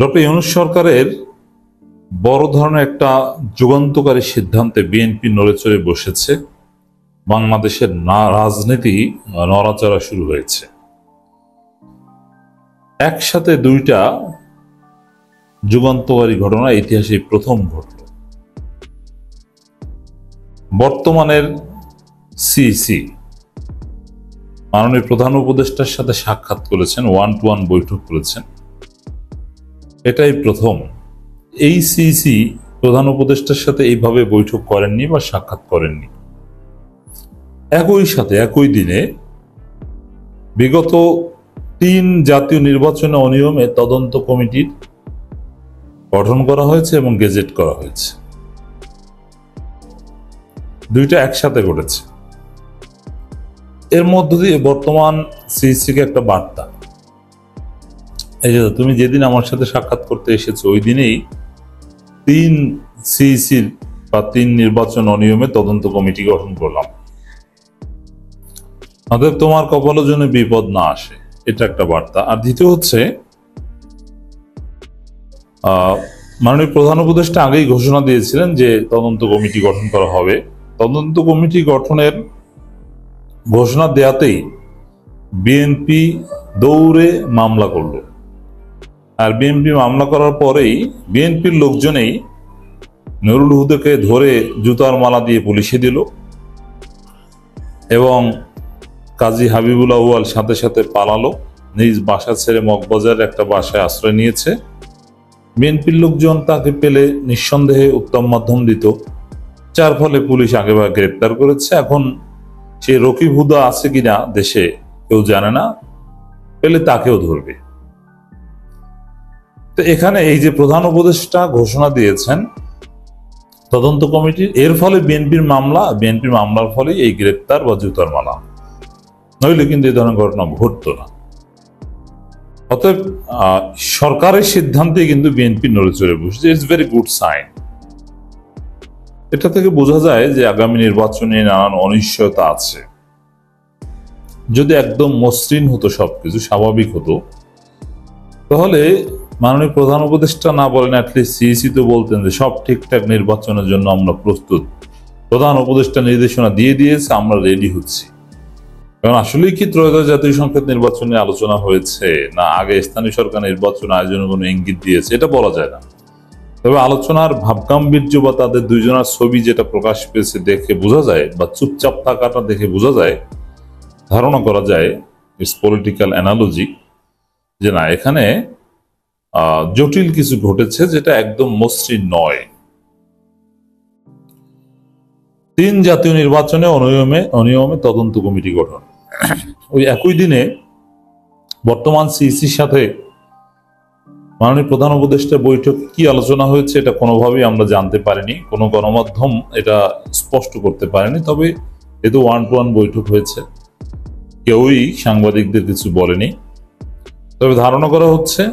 Doctor Yunus সরকারের বড় ধরনের একটা যুগান্তকারী সিদ্ধান্তে বিএনপি নড়েচড়ে বসেছে। বাংলাদেশের রাজনীতি নড়াচড়া শুরু হয়েছে। একসাথে দুইটা যুগান্তকারী ঘটনা ইতিহাসে প্রথম ঘটল। বর্তমানের সিইসি মাননীয় প্রধান উপদেষ্টার সাথে সাক্ষাৎ করেছেন, 1-to-1 বৈঠক করেছেন, এটাই প্রথম। এই সিইসি প্রধান উপদেষ্টার সাথে এইভাবে বৈঠক করেননি বা সাক্ষাৎ করেননি। একই সাথে একই দিনে বিগত 3 জাতীয় নির্বাচনে অনিয়মে তদন্ত কমিটির গঠন করা হয়েছে এবং গেজেট করা হয়েছে। দুইটা একসাথে ঘটেছে। এর মধ্য দিয়ে বর্তমান সিইসিকে একটা বার্তা, এই যে তুমি যেদিন আমার সাথে সাক্ষাৎ করতে এসেছো ওই দিনেই 3 সিইসির বা 3 নির্বাচন অনিয়মে তদন্ত কমিটি গঠন করলাম, অতএব তোমার কপালের জন্য বিপদ না আসে, এটা একটা বার্তা। আর দ্বিতীয় হচ্ছে মাননীয় প্রধান উপদেষ্টা আগেই ঘোষণা দিয়েছিলেন যে তদন্ত কমিটি গঠন করা হবে। তদন্ত কমিটি গঠনের ঘোষণা দেয়াতেই বিএনপি দৌড়ে মামলা করল। আর বিএনপি মামলা করার পরেই বিএনপির লোকজনেই নুরুল হুদাকে ধরে জুতার মালা দিয়ে পুলিশে দিল এবং কাজী হাবিবুল আউয়াল সাথে সাথে পালালো, নিজ বাসা ছেড়ে মগবাজারের একটা বাসায় আশ্রয় নিয়েছে। বিএনপির লোকজন তাকে পেলে নিঃসন্দেহে উত্তম মাধ্যম দিত, যার ফলে পুলিশ আগেভাগে গ্রেপ্তার করেছে। এখন সে রকিব হুদা আছে কিনা দেশে কেউ জানে না, পেলে তাকেও ধরবে। তো এখানে এই যে প্রধান উপদেষ্টা ঘোষণা দিয়েছেন তদন্ত কমিটির, এর ফলে বিএনপির মামলার ফলে এই গ্রেপ্তার বা জুতার মালা, নইলে কিন্তু এই ধরনের ঘটনা ঘটতো না। অতএব সরকারের সিদ্ধান্তে কিন্তু বিএনপি নড়েচড়ে বসেছে। It's very good sign. এটা থেকে বোঝা যায় যে আগামী নির্বাচনে নানান অনিশ্চয়তা আছে। যদি একদম মসৃণ হতো, সবকিছু স্বাভাবিক হতো, তাহলে মাননীয় প্রধান উপদেষ্টা না বলেন, অ্যাটলিস্ট সিইসি তো বলতেন যে সব ঠিকঠাক, নির্বাচনের জন্য আমরা প্রস্তুত, প্রধান উপদেষ্টা নির্দেশনা দিয়ে দিয়েছে, আমরা রেডি হচ্ছি। কারণ আসলেই কি ত্রয়োদশ জাতীয় সংসদ নির্বাচনে আলোচনা হয়েছে, না আগে স্থানীয় সরকার নির্বাচন আয়োজনের কোনো ইঙ্গিত দিয়েছে, এটা বলা যায় না। তবে আলোচনার ভাবগাম্ভীর্য বা তাদের দুইজনের ছবি যেটা প্রকাশ পেয়েছে দেখে বোঝা যায়, বা চুপচাপ থাকাটা দেখে বোঝা যায়, ধারণা করা যায়, ইটস পলিটিক্যাল অ্যানালজি, যে না এখানে জটিল কিছু ঘটেছে যেটা একদম মসৃণ নয়। 3 জাতীয় নির্বাচনে অনিয়মে তদন্ত কমিটি গঠন, ওই একই দিনে বর্তমান সিইসির সাথে মাননীয় প্রধান উপদেষ্টা বৈঠক কি আলোচনা হয়েছে এটা কোনোভাবেই আমরা জানতে পারিনি, কোনো গণমাধ্যম এটা স্পষ্ট করতে পারেনি। তবে যেহেতু 1-to-1 বৈঠক হয়েছে, কেউই সাংবাদিকদের কিছু বলেনি। তবে ধারণা করা হচ্ছে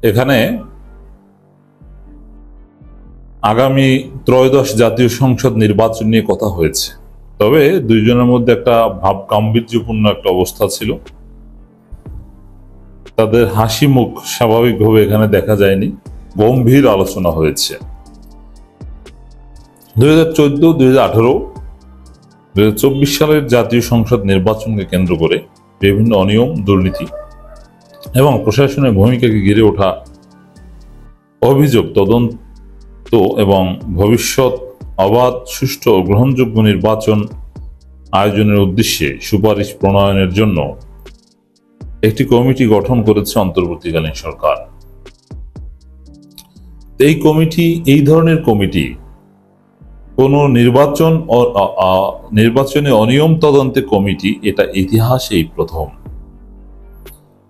এখানে আগামী ত্রয়োদশ জাতীয় সংসদ নির্বাচন নিয়ে কথা হয়েছে। তবে দুইজনের মধ্যে একটা ভাব গাম্ভীর্যপূর্ণ একটা অবস্থা ছিল, তাদের হাসি মুখ স্বাভাবিকভাবে এখানে দেখা যায়নি, গম্ভীর আলোচনা হয়েছে। 2014, 2018, 2024 সালের জাতীয় সংসদ নির্বাচনকে কেন্দ্র করে বিভিন্ন অনিয়ম, দুর্নীতি এবং প্রশাসনের ভূমিকাকে ঘিরে ওঠা অভিযোগ তদন্ত এবং ভবিষ্যৎ অবাধ, সুষ্ঠু ও গ্রহণযোগ্য নির্বাচন আয়োজনের উদ্দেশ্যে সুপারিশ প্রণয়নের জন্য একটি কমিটি গঠন করেছে অন্তর্বর্তীকালীন সরকার। এই ধরনের কমিটি কোন নির্বাচনে অনিয়ম তদন্তে কমিটি, এটা ইতিহাসেই প্রথম।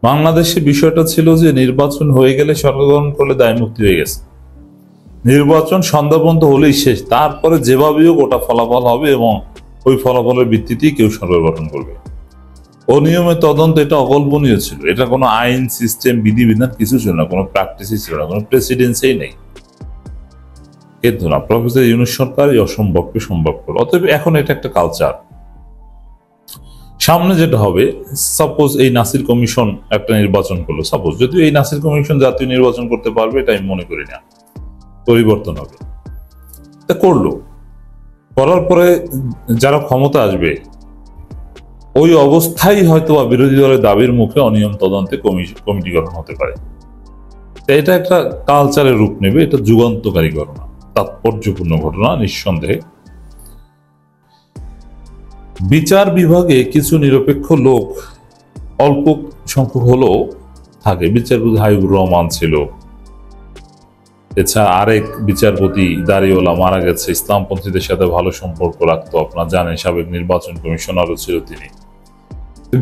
বাংলাদেশে বিষয়টা ছিল যে নির্বাচন হয়ে গেলে সরকার গঠন করলে দায়মুক্তি হয়ে গেছে, নির্বাচন সন্ধ্যা পর্যন্ত হলেই শেষ, তারপরে যেভাবেই হোক ওটা ফলাফল হবে এবং ওই ফলাফলের ভিত্তিতেই কেউ সরকার গঠন করবে। অনিয়মের তদন্ত এটা অকল্পনীয় ছিল, এটা কোনো আইন, সিস্টেম, বিধিবিধান কিছু ছিল না, কোনো প্র্যাকটিসই ছিল না, কোনো প্রেসিডেন্সই নেই। কিন্তু না, প্রফেসর ইউনূস সরকার এই অসম্ভবকে সম্ভব করল। অতএব এখন এটা একটা কালচার। সামনে যেটা হবে, সাপোজ এই নাসির কমিশন একটা নির্বাচন করলো, সাপোজ, যদিও এই নাসির কমিশন জাতীয় নির্বাচন করতে পারবে এটা আমি মনে করি না, পরিবর্তন হবে, তা করলো, করার পরে যারা ক্ষমতা আসবে ওই অবস্থায় হয়তো বা বিরোধী দলের দাবির মুখে অনিয়ম তদন্তে কমিটি গঠন হতে পারে। এটা একটা কালচারের রূপ নেবে, এটা যুগান্তকারী ঘটনা, তাৎপর্যপূর্ণ ঘটনা নিঃসন্দেহে। বিচার বিভাগে কিছু নিরপেক্ষ লোক অল্প সংখ্যক হলেও থাকে। বিচারপতি হাবিবুর রহমান ছিল, এছাড়া আরেক বিচারপতি দাড়িওয়ালা মারা গেছে, ইসলামপন্থীদের সাথে ভালো সম্পর্ক রাখতো, আপনারা জানেন, সাবেক নির্বাচন কমিশনারও ছিল তিনি।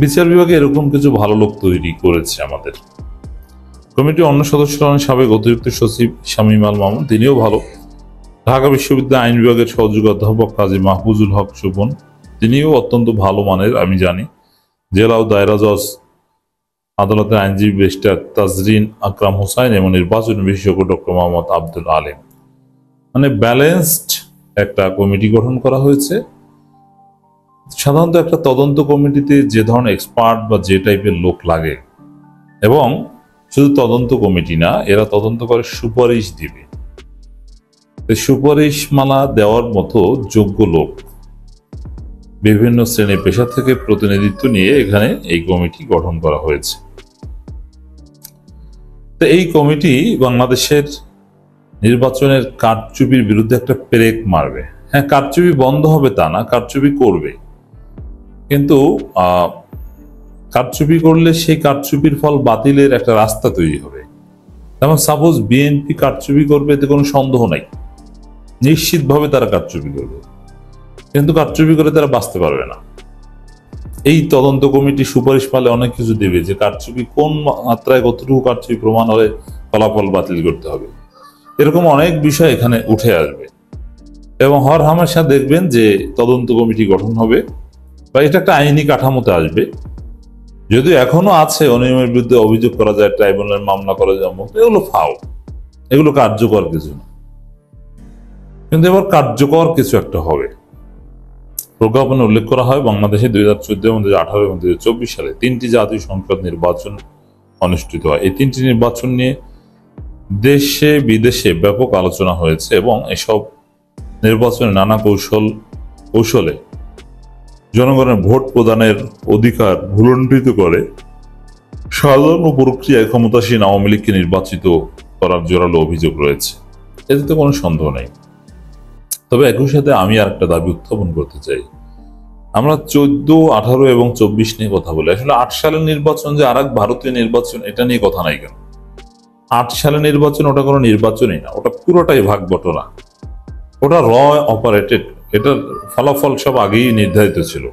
বিচার বিভাগে এরকম কিছু ভালো লোক তৈরি করেছে আমাদের। কমিটির অন্য সদস্যরা হলেন সাবেক অতিরিক্ত সচিব শামীম আল মামুন, তিনিও ভালো। ঢাকা বিশ্ববিদ্যালয় আইন বিভাগের সহযোগী অধ্যাপক কাজী মাহফুজুল হক সুপন, তিনিও অত্যন্ত ভালো মানের, আমি জানি। জেলা ও দায়রা জজ আদালতের আইনজীবী ব্যারিস্টার তাজরিন আকরাম হোসাইন এবং নির্বাচন বিশেষজ্ঞ ডক্টর মোহাম্মদ আব্দুল আলিম। মানে ব্যালেন্সড একটা কমিটি গঠন করা হয়েছে। সাধারণত একটা তদন্ত কমিটিতে যে ধরনের এক্সপার্ট বা যে টাইপের লোক লাগে, এবং শুধু তদন্ত কমিটি না, এরা তদন্ত করে সুপারিশ দিবে, সুপারিশ মালা দেওয়ার মতো যোগ্য লোক বিভিন্ন শ্রেণী পেশা থেকে প্রতিনিধিত্ব নিয়ে এখানে এই কমিটি গঠন করা হয়েছে। তো এই কমিটি বাংলাদেশের নির্বাচনের কারচুপির বিরুদ্ধে একটা পেরেক মারবে। হ্যাঁ, কারচুপি বন্ধ হবে তা না, কারচুপি করবে, কিন্তু কারচুপি করলে সেই কারচুপির ফল বাতিলের একটা রাস্তা তৈরি হবে। যেমন সাপোজ বিএনপি কারচুপি করবে, এতে কোনো সন্দেহ নাই, নিশ্চিতভাবে তারা কারচুপি করবে, কিন্তু কারচুপি করে তারা বাঁচতে পারবে না। এই তদন্ত কমিটি সুপারিশ পালে অনেক কিছু দেবে, যে কারচুপি কোন মাত্রায় কতটুকু কারচুপি প্রমাণ হলে ফলাফল বাতিল করতে হবে, এরকম অনেক বিষয় এখানে উঠে আসবে। এবং হর হামেশা দেখবেন যে তদন্ত কমিটি গঠন হবে বা এটা একটা আইনি কাঠামোতে আসবে। যদিও এখনো আছে অনিয়মের বিরুদ্ধে অভিযোগ করা যায়, ট্রাইব্যুনালের মামলা করা যায়, এগুলো ফাও, এগুলো কার্যকর কিছু না। কিন্তু এবার কার্যকর কিছু একটা হবে। প্রজ্ঞাপনে উল্লেখ করা হয় বাংলাদেশে 2014 এবং 2018 এবং 2024 সালে 3টি জাতীয় সংসদ নির্বাচন অনুষ্ঠিত হয়। এই 3টি নির্বাচন নিয়ে দেশে বিদেশে ব্যাপক আলোচনা হয়েছে এবং এসব নির্বাচনে নানা কৌশলে জনগণের ভোট প্রদানের অধিকার ভুলণ্ঠিত করে সাধারণ প্রক্রিয়ায় ক্ষমতাসীন আওয়ামী লীগকে নির্বাচিত করার জোরালো অভিযোগ রয়েছে, এতে তো কোনো সন্দেহ নেই। তবে একই সাথে আমি আর একটা দাবি উত্থাপন করতে চাই। আমরা 14, 18 এবং 24 নিয়ে কথা বলি, আসলে 8 সালের নির্বাচন যে আর এক ভারতীয় নির্বাচন, এটা নিয়ে কথা নাই কেন? 8 সালের নির্বাচন ওটা কোনো নির্বাচনই না, ওটা পুরোটাই ভাগ বটনা, ওটা অপারেটেড, এটার ফলাফল সব আগেই নির্ধারিত ছিল,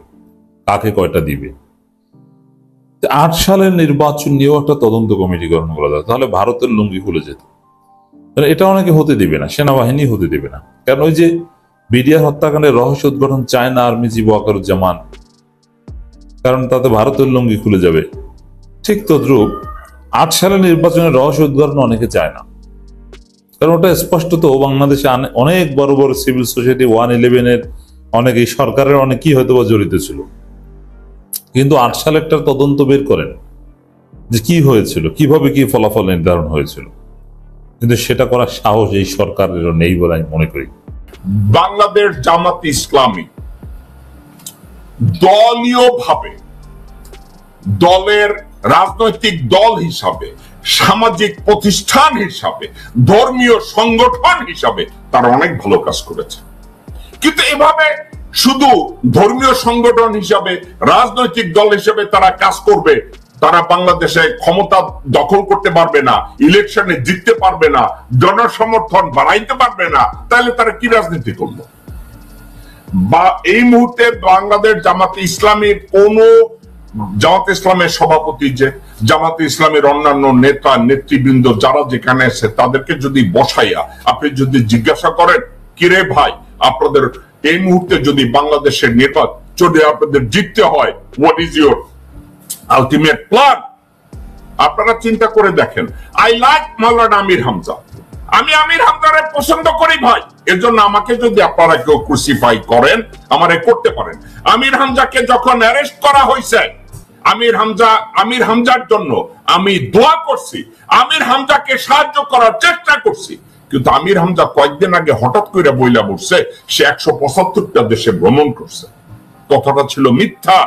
কাকে কয়টা দিবে। 8 সালের নির্বাচন নিয়েও একটা তদন্ত কমিটি গঠন করা যায়, তাহলে ভারতের লুঙ্গি খুলে যেত। এটা অনেকে হতে দিবে না, সেনাবাহিনী হতে দিবে না, কারণ ওই যে বিডিআর হত্যাকাণ্ডের রহস্য উদ্ঘাটন চায় না আর্মি চিফ ওয়াকারুজ্জামান, কারণ তাতে ভারতের লুঙ্গি খুলে যাবে। ঠিক তদ্রুপ 8 সালের নির্বাচনের রহস্য উদ্ঘাটন অনেকে চায় না, কারণ ওটা স্পষ্টত বাংলাদেশে অনেক বড় বড় সিভিল সোসাইটি 111-এর অনেকেই, সরকারের অনেকেই হয়তো বা জড়িত ছিল। কিন্তু 8 সালেরটার তদন্ত বের করেন যে কি হয়েছিল, কিভাবে কি ফলাফল নির্ধারণ হয়েছিল, কিন্তু সেটা করার সাহস এই সরকারেরও নেই বলে আমি মনে করি। বাংলাদেশ জামাত ইসলামী দলীয়ভাবে, দলের রাজনৈতিক দল হিসাবে, সামাজিক প্রতিষ্ঠান হিসাবে, ধর্মীয় সংগঠন হিসাবে তারা অনেক ভালো কাজ করেছে। কিন্তু এভাবে শুধু ধর্মীয় সংগঠন হিসাবে, রাজনৈতিক দল হিসাবে তারা কাজ করবে, তারা বাংলাদেশে ক্ষমতা দখল করতে পারবে না, ইলেকশনে জিততে পারবে না, জনসমর্থন বাড়াইতে পারবে না, তাহলে তারা কি রাজনীতি করলো? বা এই মুহূর্তে বাংলাদেশ জামাতে ইসলামীর কোন জামাত ইসলামের সভাপতি, যে জামাতে ইসলামের অন্যান্য নেতা নেতৃবৃন্দ যারা যেখানে আছে তাদেরকে যদি বসাইয়া আপনি যদি জিজ্ঞাসা করেন, কিরে ভাই, আপনাদের এই মুহূর্তে যদি বাংলাদেশের নির্বাচনে আপনাদের জিততে হয়, what is your ultimate plan? আপনারা চিন্তা করে দেখেন। আই লাইক মাওলানা আমির হামজা, আমি আমির হামজারে পছন্দ করি ভাই, এর জন্য আমাকে যদি আপনারা কেউ ক্রুসিফাই করেন, আমারে করতে পারেন। আমির হামজাকে যখন অ্যারেস্ট করা হয়েছে, আমির হামজার জন্য আমি দোয়া করছি, আমির হামজাকে সাহায্য করার চেষ্টা করছি, কিন্তু আমির হামজা কয়েকদিন আগে হঠাৎ করে বইলা বলছে সে 175টা দেশে ভ্রমণ করছে। কথাটা ছিল মিথ্যা।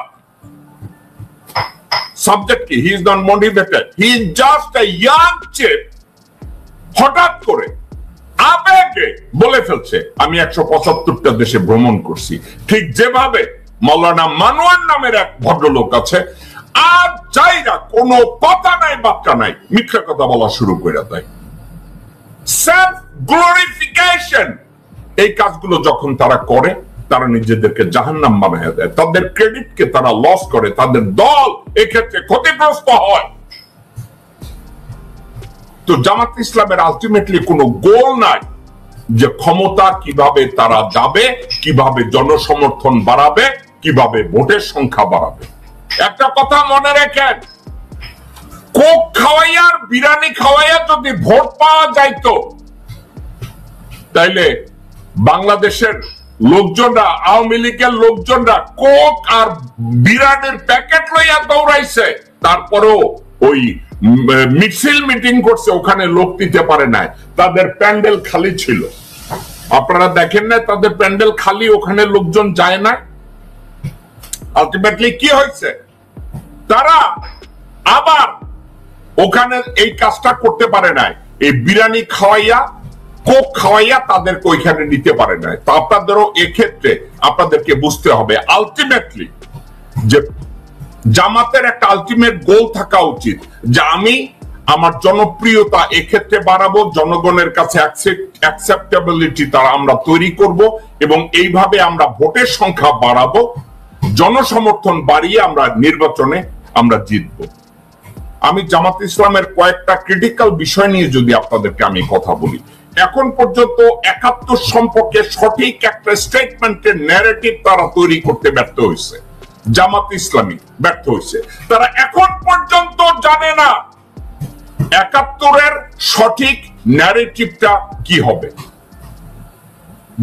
সাবজেক্ট কি? He is not motivated, he is just a young chap. হঠাৎ করে আবেগে বলে ফেলছে আমি 175টা দেশে ভ্রমণ করছি। ঠিক যেভাবে মাওলানা মানুয়ার নামের এক ভদ্রলোক আছে, আর যাইরা কোনো কথা নাই বার্তা নাই মিথ্যা কথা বলা শুরু করে দেয়। সেলফ গ্লোরিফিকেশন, এই কাজগুলো যখন তারা করে, তারা নিজেদেরকে জাহান্নাম বানিয়ে দেয়, তাদের ক্রেডিটকে তারা লস করে, তাদের দল এক্ষেত্রে ক্ষতিগ্রস্ত হয়। তো জামাত ইসলামের আলটিমেটলি কোনো গোল নাই যে ক্ষমতা কিভাবে তারা যাবে, কিভাবে জনসমর্থন বাড়াবে, কিভাবে ভোটের সংখ্যা বাড়াবে। একটা কথা মনে রাখেন, কোক খাওয়াইয়া আর বিরিয়ানি খাওয়াইয়া যদি ভোট পাওয়া যাইতো, তাইলে বাংলাদেশের লোকজনরা, আওয়ামী লীগের লোকজনরা কোক আর বিরিয়ানির প্যাকেট লইয়া দৌড়াইছে, তারপরেও ওই মিছিল মিটিং করছে, ওখানে লোক দিতে পারে নাই, তাদের প্যান্ডেল খালি ছিল। আপনারা দেখেন না তাদের প্যান্ডেল খালি, ওখানে লোকজন যায় না। আলটিমেটলি কি হয়েছে, তারা আবার ওখানে এই কাজটা করতে পারে নাই, এই বিরিয়ানি খাওয়াইয়া কোক খাওয়াইয়া তাদেরকে ওইখানে নিতে পারে নাই। তো আপনাদেরও এক্ষেত্রে আপনাদেরকে বুঝতে হবে আলটিমেটলি যে জামাতের একটা আলটিমেট গোল থাকা উচিত যে আমি আমার জনপ্রিয়তা এক্ষেত্রে বাড়াবো, জনগণের কাছে অ্যাকসেপ্টেবিলিটি তারা আমরা তৈরি করব, এবং এইভাবে আমরা ভোটের সংখ্যা বাড়াবো, জনসমর্থন বাড়িয়ে আমরা নির্বাচনে আমরা জিতবো। আমি জামাত ইসলামের কয়েকটা ক্রিটিক্যাল বিষয় নিয়ে যদি আপনাদেরকে আমি কথা বলি, এখন পর্যন্ত ৭১ সম্পর্কে সঠিক একটা স্টেটমেন্টের ন্যারেটিভ তারা তৈরি করতে ব্যর্থ হয়েছে। জামাত ইসলামী ব্যর্থ হয়েছে, তারা এখন পর্যন্ত জানে না ৭১-এর সঠিক ন্যারেটিভটা কি হবে।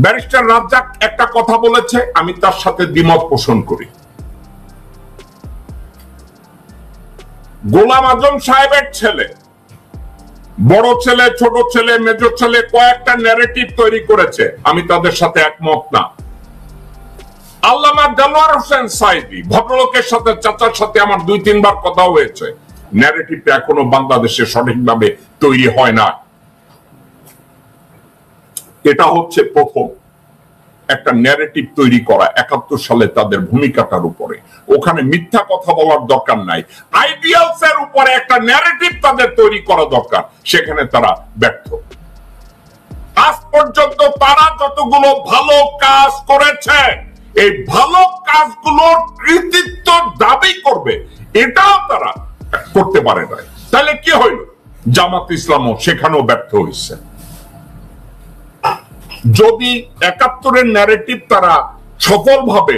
ব্যারিস্টার রাজ্জাক একটা কথা বলেছে, আমি তার সাথে দ্বিমত পোষণ করি। গোলাম আজম সাহেবের ছেলে, বড় ছেলে, ছোট ছেলে, মেজর ছেলে কয়েকটা ন্যারেটিভ তৈরি করেছে, আমি তাদের সাথে একমত না। আল্লামা দেলোয়ার হোসেন সাইদি ভদ্রলোকের সাথে, চাচার সাথে আমার ২-৩ বার কথা হয়েছে, ন্যারেটিভটা এখনো বাংলাদেশে সঠিকভাবে তৈরি হয় না। এটা হচ্ছে প্রথম একটা ন্যারেটিভ তৈরি করা ৭১ সালে তাদের ভূমিকাটার উপরে। ওখানে মিথ্যা কথা বলার দরকার নাই, আইডিয়ালস এর উপরে একটা ন্যারেটিভ তাদের তৈরি করা দরকার, সেখানে তারা ব্যর্থ। আজ পর্যন্ত তারা যতগুলো ভালো কাজ করেছে, এই ভালো কাজগুলোর কৃতিত্ব দাবি করবে, এটাও তারা করতে পারে না। তাহলে কি হইল? জামাত ইসলামও সেখানেও ব্যর্থ হয়েছে। যদি ৭১-এর ন্যারেটিভ তারা সফলভাবে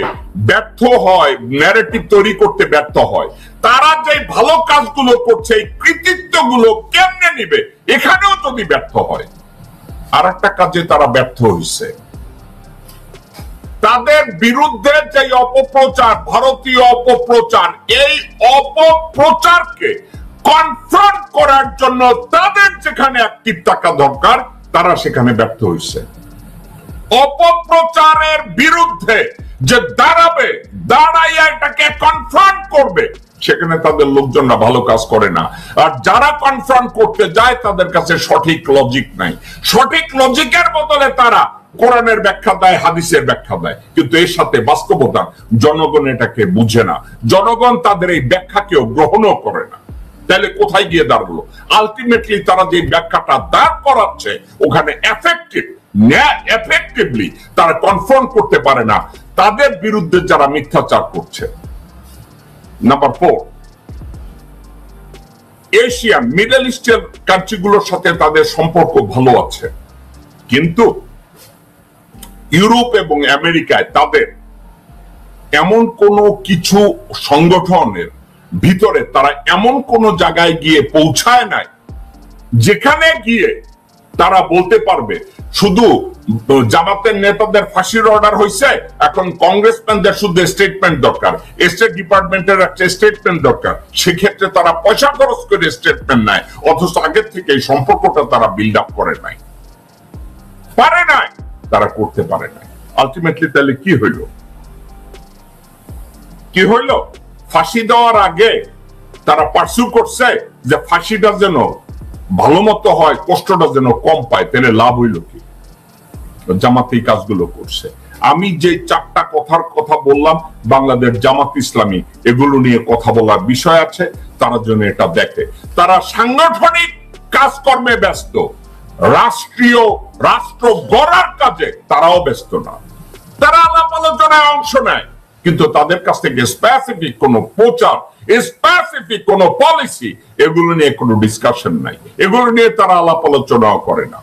ব্যর্থ হয়, ন্যারেটিভ তৈরি করতে ব্যর্থ হয়, তারা যে ভালো কাজগুলো করছে এই কৃতিত্বগুলো কেমনে নিবে, এখানেও যদি ব্যর্থ হয়। আর একটা কাজে তারা ব্যর্থ হয়েছে, তাদের বিরুদ্ধে যে অপপ্রচার, ভারতীয় অপপ্রচার, এই অপপ্রচারকে কনফ্রন্ট করার জন্য তাদের যেখানে অ্যাক্টিভ থাকা দরকার, তারা সেখানে ব্যর্থ হয়েছে। অপপ্রচারের বিরুদ্ধে যে দাঁড়াবে, দাঁড়াইয়া এটাকে কনফ্রন্ট করবে, সেখানে তাদের লোকজনরা ভালো কাজ করে না। আর যারা কনফ্রন্ট করতে যায় তাদের কাছে সঠিক লজিক নাই, সঠিক লজিকের বদলে তারা কোরআনের ব্যাখ্যা দেয়, হাদিসের ব্যাখ্যা দেয়, কিন্তু এর সাথে বাস্তবতা জনগণ এটাকে বুঝে না, জনগণ তাদের এই ব্যাখ্যাকেও গ্রহণও করে না। তাহলে কোথায় গিয়ে দাঁড়ালো? আলটিমেটলি তারা যে ব্যাখ্যাটা দাঁড় করাচ্ছে ওখানে এফেক্টিভলি তারা কনফ্রন্ট করতে পারে না তাদের বিরুদ্ধে যারা মিথ্যাচার করছে। নাম্বার 4, এশিয়ান মিডল ইস্টের কান্ট্রিগুলোর সাথে তাদের সম্পর্ক ভালো আছে, কিন্তু ইউরোপ এবং আমেরিকায় তাদের এমন কোনো কিছু সংগঠনের ভিতরে তারা এমন কোন জায়গায় গিয়ে পৌঁছায় নাই যেখানে গিয়ে তারা বলতে পারবে শুধু জামাতের নেতাদের ফাঁসির অর্ডার হয়েছে, এখন কংগ্রেসম্যানদের শুধু স্টেটমেন্ট দরকার, স্টেট ডিপার্টমেন্টের একটা স্টেটমেন্ট দরকার। সেক্ষেত্রে তারা পয়সা খরচ করে স্টেটমেন্ট নেয়, অথচ আগের থেকে এই সম্পর্কটা তারা বিল্ড আপ করে নাই, পারে নাই, তারা করতে পারে নাই। আলটিমেটলি তাহলে কি হইল? কি হইল? ফাঁসি দেওয়ার আগে তারা পার্সু করছে যে ফাঁসিটা যেন ভালো মতো হয়, কষ্টটা যেন কম পায়। তাহলে লাভ হইল কি? জামাত এই কাজগুলো করছে। আমি যে চারটা কথার কথা বললাম, বাংলাদেশ জামাত ইসলামী এগুলো নিয়ে কথা বলার বিষয় আছে, তারা জন্য এটা দেখে। তারা সাংগঠনিক কাজকর্মে ব্যস্ত, রাষ্ট্র গড়ার কাজে তারাও ব্যস্ত না। তারা আলাপ আলোচনায় অংশ নেয়, কিন্তু তাদের কাছ থেকে স্পেসিফিক কোন প্রচার, স্পেসিফিক কোন পলিসি, এগুলো নিয়ে কোনো ডিসকাশন নাই, এগুলো নিয়ে তারা আলাপ আলোচনাও করে না।